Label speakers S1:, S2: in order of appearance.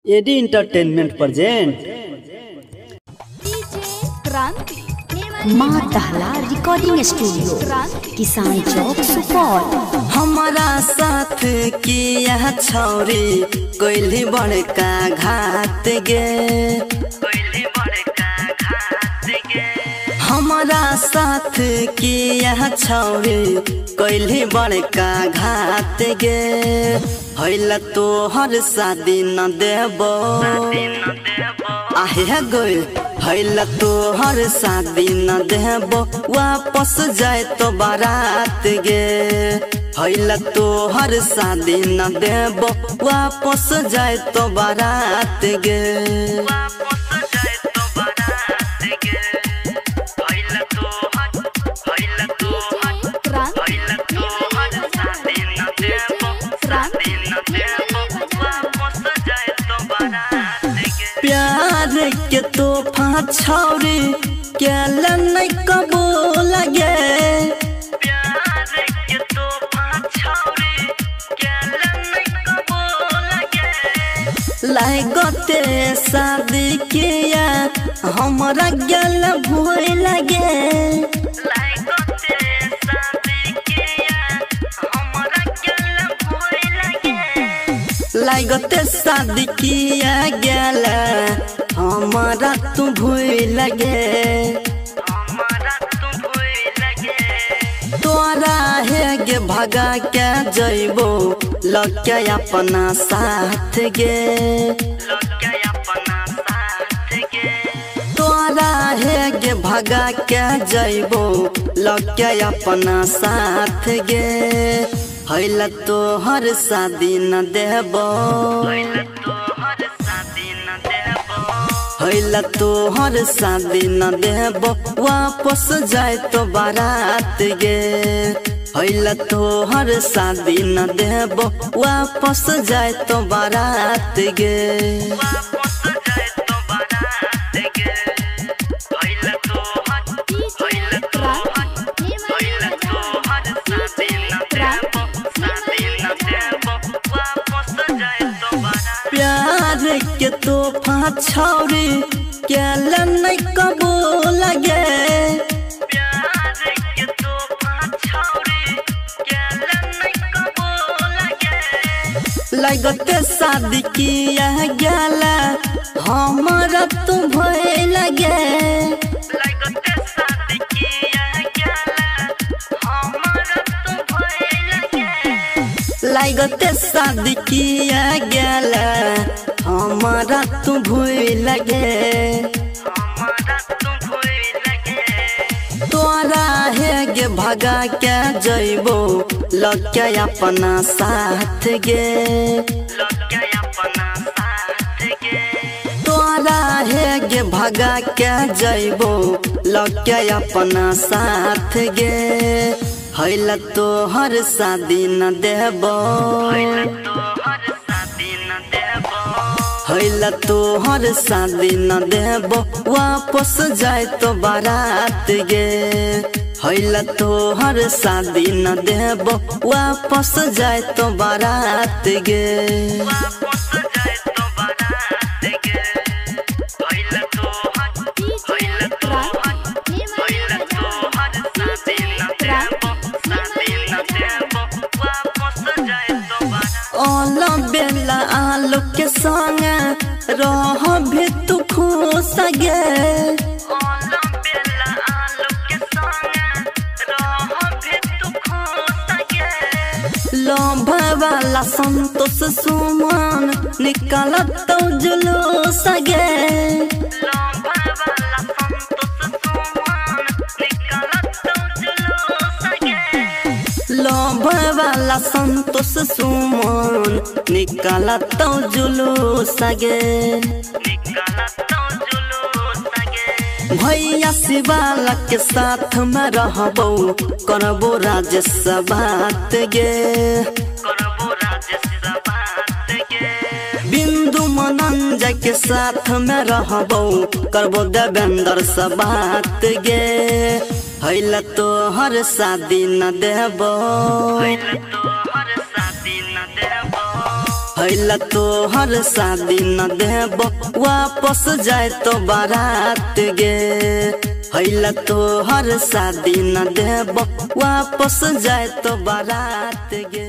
S1: एडी entertainment present
S2: क्रांति
S3: माँ दहला रिकॉर्डिंग स्टूडियो किसान चौक सुपौल।
S4: हमारा साथ किया छौरी कोइली बड़का घात गे, हमारा साथ किया छौरी कोइली बड़का घात गे। हैला तो हर शादी न देबो आहे गोल, हैला तो हर शादी न देबो वापस जाए तो बारात गे। हैला तो हर शादी न देबो वापस जाए तो बारात गे। प्यार के तोहफा छौरी के नहीं कबूल गे, प्यार के तोहफा छौरी के नहीं कबूल गे। लागते शादी किया हमरा गल भूल गे, लागते शादी किया हमरा गल भूल गे। लागते शादी किया गल हमारा तू भूल गे, हमारा तू भूल गे। तोरा है गे भगा के जइबो लगे अपना साथ गे, लगे अपना साथ गे। तोरा है गे भगा के जइबो लगे अपना साथ गे। हैला तो हर शादी न देबो, हैला तो हर शादी न देबो वापस जाए तो बारात गे। हैला तो हर शादी न देबो वापस जाए तो बारात गे। प्यार के तोहफा छौरी के नहीं कबूल गे, प्यार के तोहफा छौरी के नहीं कबूल गे। लागते शादी किया गल हमारा तू भूल गे, लागते शादी किया गल हमारा तू भूल गे। लागते शादी किया गल हमारा तू भूल गे, हमारा तू भूल गे। तोरा है गे भगा के जइबो लगे अपना साथ गे, लगे अपना साथ गे। तोरा है गे भगा के जइबो लगे अपना साथ गे। हैला तो हर शादी न देबो, हैला तो हर शादी न देबो वापस जाए तो बारात गे। हैला तो हर शादी न देबो वापस जाए तो बारात गे। ओला बेला आलू के संग रह भी तू खुश गे, ओला बेला आलू के संग रह भी तू खुश गे। लोभ वाला संतोष सुमन निकालत तो जुलूस गे, लोभ वाला संतोष सुमन निकालत तो जुलूस गे। लोभ वाला संतोष सुमन निकाला तो जुलूस गे, निकाला तो जुलूस गे। भैया शिवाला के साथ में रहबो करबो राजेश बात गे, करबो राजेश बात गे। बिंदु मनंजय के साथ में रहबो करबो देवेंद्र से बात गे। हैला तो हर शादी न देबो, हैला तो हर शादी न देबो हैला तोहर शादी न देबो वापस जाए तो बारात गे। हैला तोहर शादी न देबो वापस जाए तो बारात गे।